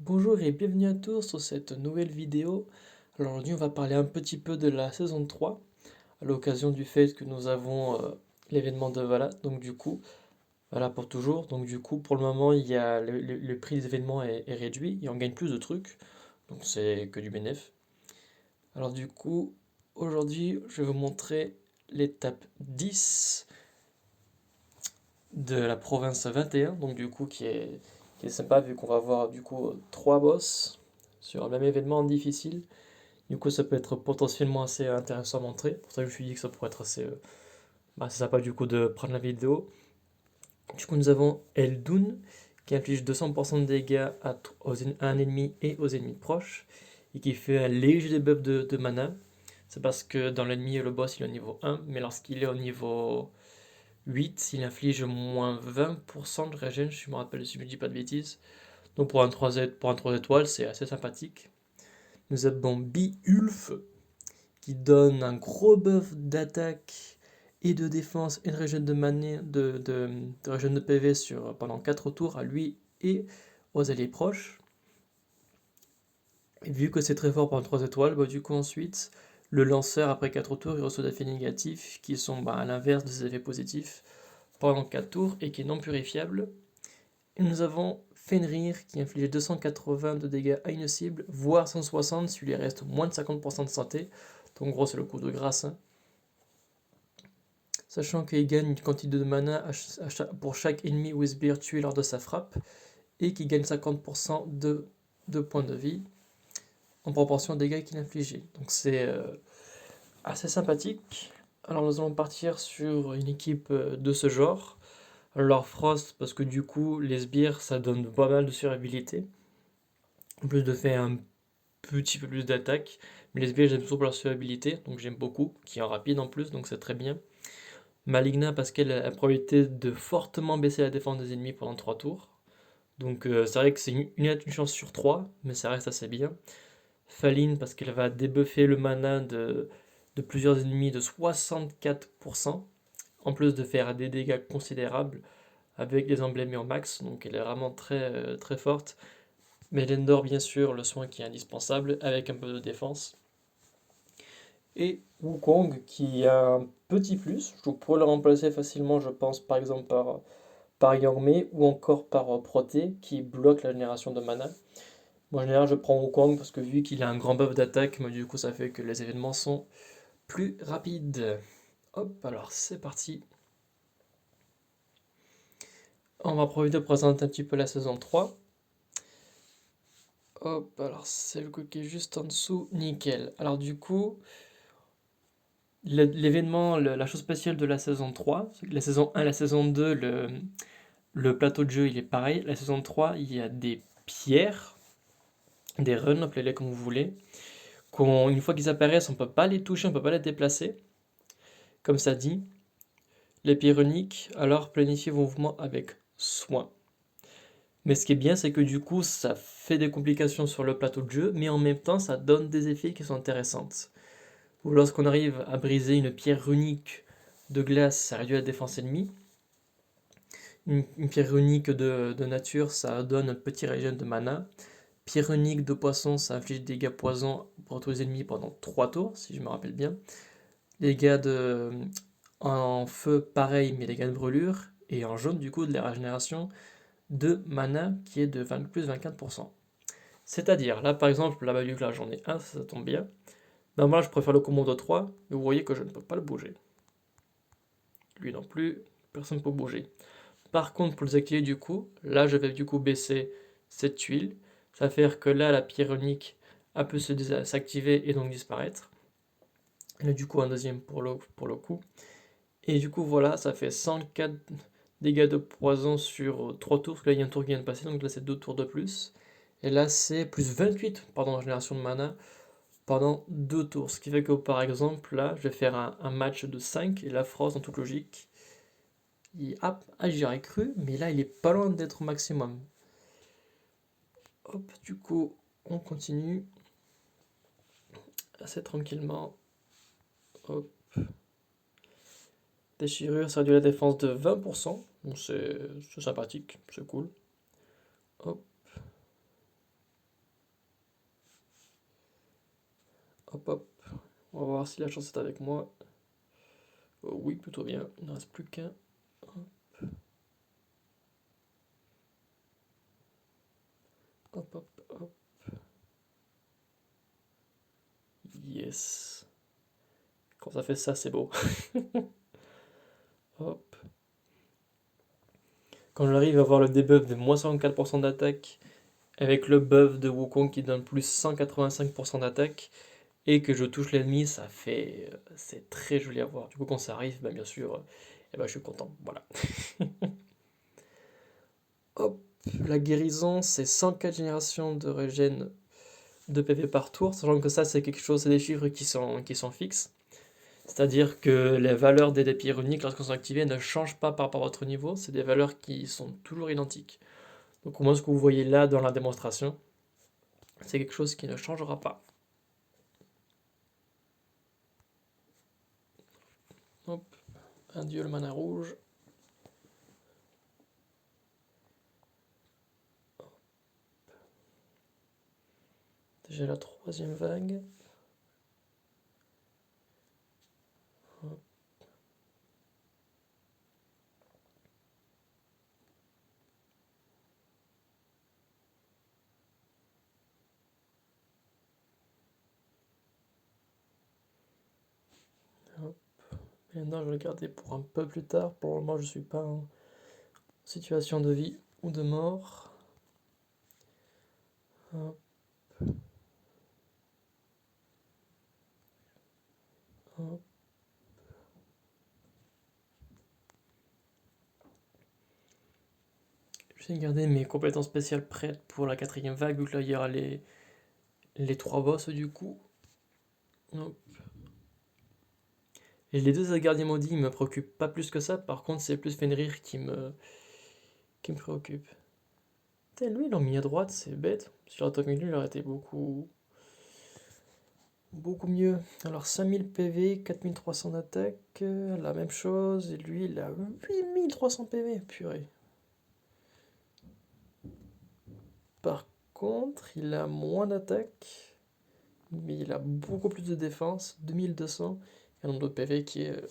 Bonjour et bienvenue à tous sur cette nouvelle vidéo. Alors aujourd'hui on va parler un petit peu de la saison 3 à l'occasion du fait que nous avons l'événement de Valhalla. Donc du coup, voilà pour toujours. Donc du coup pour le moment il y a le prix des événements est réduit et on gagne plus de trucs. Donc c'est que du bénéf. Alors du coup aujourd'hui je vais vous montrer l'étape 10 de la province 21. Donc du coup qui est sympa vu qu'on va avoir du coup 3 boss sur le même événement difficile. Du coup, ça peut être potentiellement assez intéressant à montrer. Pour ça, je me suis dit que ça pourrait être assez sympa du coup de prendre la vidéo. Du coup, nous avons Eldoun qui inflige 200% de dégâts à un ennemi et aux ennemis proches et qui fait un léger debuff de mana. C'est parce que dans l'ennemi, le boss il est au niveau 1, mais lorsqu'il est au niveau 8, il inflige moins 20% de régène, je me rappelle si je ne dis pas de bêtises. Donc pour un 3 étoiles, c'est assez sympathique. Nous avons Beowulf qui donne un gros buff d'attaque et de défense et de régène de régène de PV pendant 4 tours à lui et aux alliés proches. Et vu que c'est très fort pour un 3 étoiles, bah, du coup ensuite, le lanceur après 4 tours, il reçoit des effets négatifs qui sont à l'inverse des effets positifs pendant 4 tours et qui est non purifiable. Et nous avons Fenrir qui inflige 280 de dégâts à une cible, voire 160 si lui reste moins de 50% de santé. Donc en gros c'est le coup de grâce, hein. Sachant qu'il gagne une quantité de mana pour chaque ennemi ou sbire tué lors de sa frappe, et qu'il gagne 50% de points de vie en proportion aux dégâts qu'il inflige. Donc c'est assez sympathique. Alors nous allons partir sur une équipe de ce genre. Alors Frost, parce que du coup les sbires ça donne pas mal de survivabilité, en plus de faire un petit peu plus d'attaque. Mais les sbires j'aime surtout pour leur survivabilité, donc j'aime beaucoup, qui est en rapide en plus, donc c'est très bien. Maligna parce qu'elle a la probabilité de fortement baisser la défense des ennemis pendant 3 tours. Donc c'est vrai que c'est une chance sur 3, mais ça reste assez bien. Faline parce qu'elle va débuffer le mana de plusieurs ennemis de 64%, en plus de faire des dégâts considérables avec les emblèmes en max, donc elle est vraiment très forte. Melendor bien sûr, le soin qui est indispensable, avec un peu de défense. Et Wukong qui a un petit plus, je pourrais le remplacer facilement je pense par exemple par Yang ou encore par Proté qui bloque la génération de mana. Moi, en général, je prends Wukong parce que vu qu'il a un grand buff d'attaque, du coup, ça fait que les événements sont plus rapides. Hop, alors c'est parti. On va profiter de présenter un petit peu la saison 3. Hop, alors c'est le coup qui est juste en dessous, nickel. Alors du coup, l'événement, la chose spéciale de la saison 3, c'est que la saison 1 et la saison 2, le plateau de jeu il est pareil. La saison 3, il y a des pierres, des runs, appelez-les comme vous voulez. Une fois qu'ils apparaissent, on ne peut pas les toucher, on ne peut pas les déplacer. Comme ça dit, les pierres uniques, alors planifiez vos mouvements avec soin. Mais ce qui est bien, c'est que du coup, ça fait des complications sur le plateau de jeu, mais en même temps, ça donne des effets qui sont intéressants. Ou lorsqu'on arrive à briser une pierre unique de glace, ça réduit la défense ennemie. Une pierre unique de nature, ça donne un petit régène de mana. Pierre unique de poisson, ça inflige des dégâts poison pour tous les ennemis pendant 3 tours, si je me rappelle bien. Les dégâts en feu, pareil, mais dégâts de brûlure. Et en jaune, du coup, de la régénération de mana qui est de plus 24%. C'est-à-dire, là par exemple, là, vu que là j'en ai un, ça tombe bien. Ben, moi je préfère le commando 3, mais vous voyez que je ne peux pas le bouger. Lui non plus, personne ne peut bouger. Par contre, pour les activer du coup, là je vais du coup baisser cette tuile. Ça va faire que là la pierre unique a pu s'activer et donc disparaître. Et là, du coup un deuxième pour le coup. Et du coup voilà, ça fait 104 dégâts de poison sur 3 tours, parce que là il y a un tour qui vient de passer, donc là c'est 2 tours de plus. Et là c'est plus 28 pardon, génération de mana pendant 2 tours. Ce qui fait que par exemple là je vais faire un match de 5 et la Frost en toute logique, j'y aurais cru, mais là il est pas loin d'être au maximum. Hop, du coup on continue assez tranquillement. Hop. Déchirure, ça réduit la défense de 20%, donc c'est sympathique, c'est cool. Hop. Hop hop. On va voir si la chance est avec moi. Oui, plutôt bien. Il ne reste plus qu'un. Hop hop hop. Yes. Quand ça fait ça, c'est beau. Hop. Quand j'arrive à avoir le debuff de moins 54% d'attaque avec le buff de Wukong qui donne plus 185% d'attaque et que je touche l'ennemi, ça fait. C'est très joli à voir. Du coup, quand ça arrive, bah, bien sûr, eh ben, je suis content. Voilà. Hop. La guérison, c'est 104 générations de régène de PV par tour, sachant que ça, c'est quelque chose, c'est des chiffres qui sont fixes. C'est-à-dire que les valeurs des pierres uniques, lorsqu'elles sont activées, ne changent pas par rapport à votre niveau. C'est des valeurs qui sont toujours identiques. Donc, au moins, ce que vous voyez là dans la démonstration, c'est quelque chose qui ne changera pas. Hop, adieu le mana rouge. J'ai la troisième vague. Hop. Hop. Maintenant, je vais le garder pour un peu plus tard. Pour le moment, je ne suis pas en situation de vie ou de mort. Hop, hop. Je vais garder mes compétences spéciales prêtes pour la quatrième vague, vu que là, il y aura les trois boss du coup. Hop. Et les deux gardiens maudits, ils me préoccupent pas plus que ça. Par contre, c'est plus Fenrir qui me préoccupe. Putain, lui, ils l'ont mis à droite, c'est bête. Si j'aurais mis lui, il aurait été beaucoup mieux. Alors, 5000 PV, 4300 d'attaque, la même chose. Et lui, il a 8300 PV, purée. Par contre, il a moins d'attaque, mais il a beaucoup plus de défense, 2200. Et un nombre de PV qui est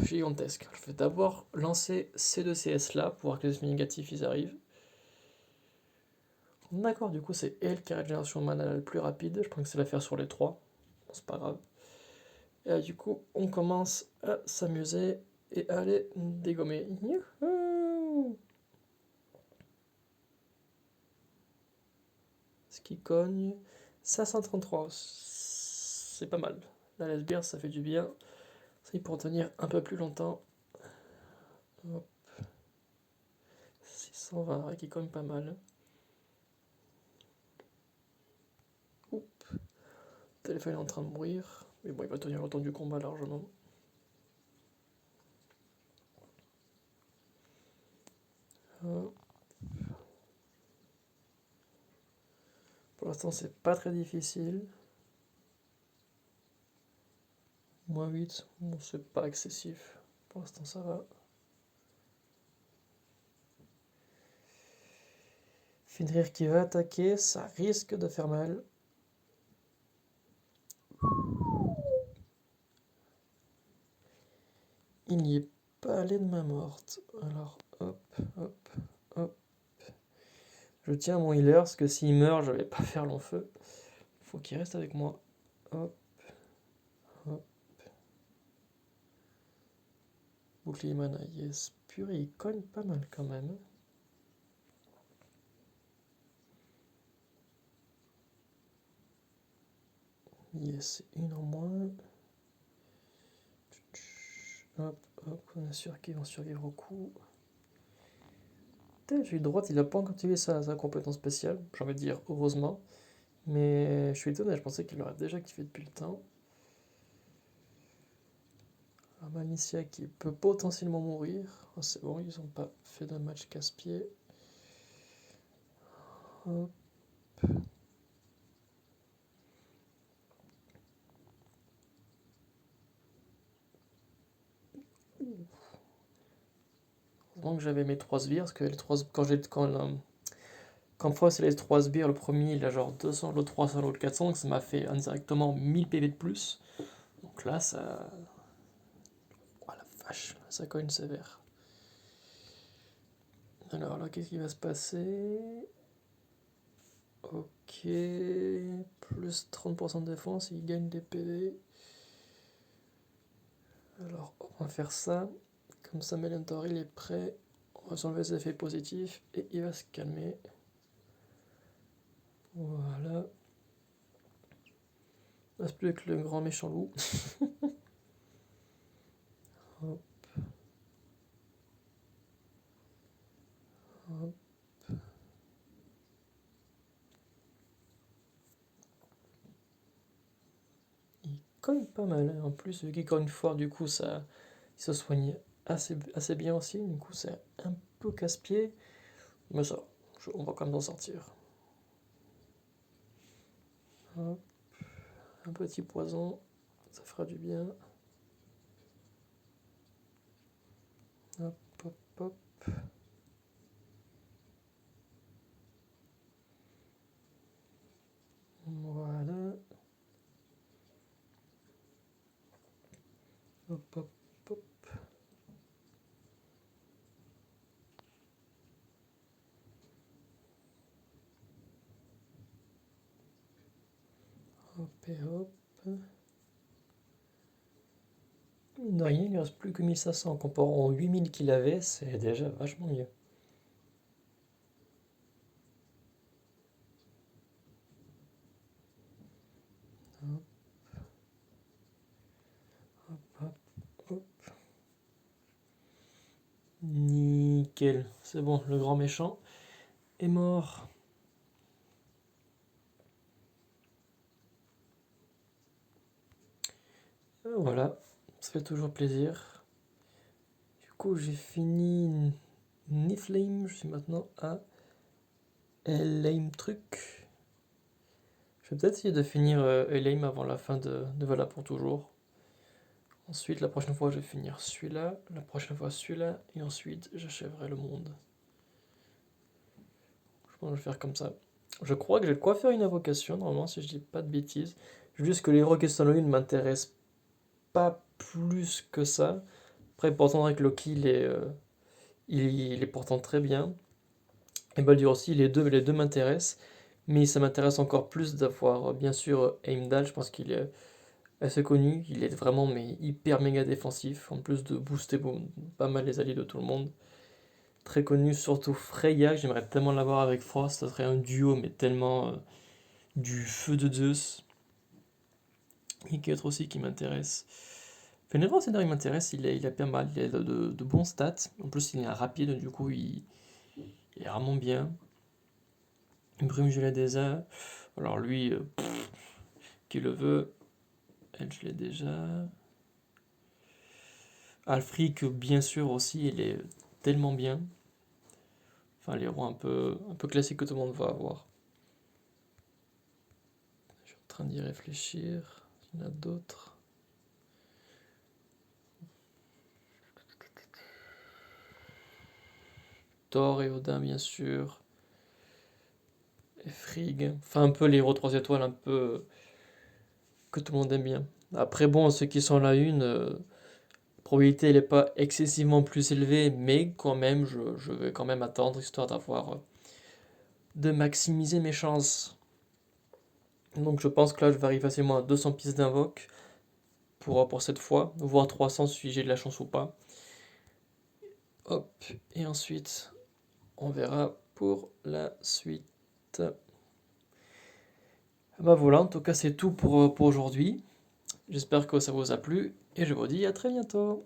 gigantesque. Je vais d'abord lancer ces deux CS là pour voir que les effets négatifs ils arrivent. D'accord, du coup c'est elle qui a la régénération de mana la plus rapide. Je pense que c'est la faire sur les trois. Bon, c'est pas grave. Et là, du coup, on commence à s'amuser et à les dégommer. Youhou. Ce qui cogne. 533. C'est pas mal. La lesbienne, ça fait du bien. C'est pour tenir un peu plus longtemps. Hop. 620 qui cogne pas mal. Oup. Le téléphone est en train de mourir. Mais bon, il va tenir le temps du combat largement. Hop. Pour l'instant, c'est pas très difficile. Moins 8, bon, c'est pas excessif. Pour l'instant, ça va. Fenrir qui va attaquer, ça risque de faire mal. Il n'y est pas allé de main morte. Alors, hop, hop, hop. Je tiens mon healer, parce que s'il meurt, je vais pas faire long feu. Faut qu'il reste avec moi. Hop, hop. Bouclier mana, yes. Purée, il cogne pas mal quand même. Yes, une en moins. Hop, hop, on est sûr qu'ils vont survivre au coup. Putain, celui de droite, il a pas encore activé sa compétence spéciale. J'ai envie de dire heureusement. Mais je suis étonné, je pensais qu'il l'aurait déjà activé depuis le temps. Malicia qui peut potentiellement mourir. Oh, c'est bon, ils ont pas fait de match casse-pied. Hop. Heureusement que j'avais mes trois sbires, parce que les trois, quand Comme fois, c'est les 3 sbires, le premier il a genre 200, l'autre 300, l'autre 400, donc ça m'a fait indirectement 1000 PV de plus. Donc là, ça. Oh la vache, ça cogne sévère. Alors là, qu'est-ce qui va se passer? Ok, plus 30% de défense, il gagne des PV. Alors, on va faire ça. Comme ça, Melentor, il est prêt. On va s'enlever ses effets positifs et il va se calmer. Voilà. Il ne reste plus que le grand méchant loup. Hop, hop. Il cogne pas mal, hein. En plus, vu qu'il cogne fort, du coup, ça, il se soigne assez bien aussi. Du coup, c'est un peu casse-pied. Mais ça, on va quand même s'en sortir. Hop, un petit poison, ça fera du bien. Hop, hop, hop. Voilà. Hop, hop, hop. Hop et hop. De rien, il ne reste plus que 1500. Comparé aux 8000 qu'il avait, c'est déjà vachement mieux. Hop, hop, hop, hop. Nickel. C'est bon, le grand méchant est mort. Voilà, ça fait toujours plaisir. Du coup, j'ai fini Niflheim, je suis maintenant à Helheim Truc. Je vais peut-être essayer de finir Helheim avant la fin de Voilà pour toujours. Ensuite, la prochaine fois, je vais finir celui-là, la prochaine fois celui-là, et ensuite, j'achèverai le monde. Je pense que je vais faire comme ça. Je crois que j'ai de quoi faire une invocation, normalement, si je dis pas de bêtises. Juste que les héros qui sont ne m'intéressent pas plus que ça. Après, pourtant, avec Loki, il est pourtant très bien. Et Baldur aussi, les deux m'intéressent. Mais ça m'intéresse encore plus d'avoir, bien sûr, Heimdall. Je pense qu'il est assez connu. Il est vraiment mais hyper méga défensif. En plus de booster pas mal les alliés de tout le monde. Très connu, surtout Freya. J'aimerais tellement l'avoir avec Frost. Ça serait un duo, mais tellement du feu de Zeus. Et qui est autre aussi qui m'intéresse. Fenrir Seigneur, il m'intéresse. Il a pas mal. Il a de bons stats. En plus, il est rapide. Du coup, il est vraiment bien. Brume, je l'ai déjà. Alors lui, qui le veut, elle, je l'ai déjà. Alfric, bien sûr aussi, il est tellement bien. Enfin, les rois un peu classiques que tout le monde va avoir. Je suis en train d'y réfléchir. Il y en a d'autres. Thor et Odin, bien sûr. Et Frigg. Enfin, un peu les héros 3 étoiles, un peu que tout le monde aime bien. Après, bon, ceux qui sont la une, la probabilité, elle n'est pas excessivement plus élevée, mais quand même, je vais quand même attendre, histoire de maximiser mes chances. Donc je pense que là, je vais arriver facilement à 200 pistes d'invoque pour cette fois, voire 300 si j'ai de la chance ou pas. Hop, et ensuite, on verra pour la suite. Bah voilà, en tout cas, c'est tout pour aujourd'hui. J'espère que ça vous a plu et je vous dis à très bientôt.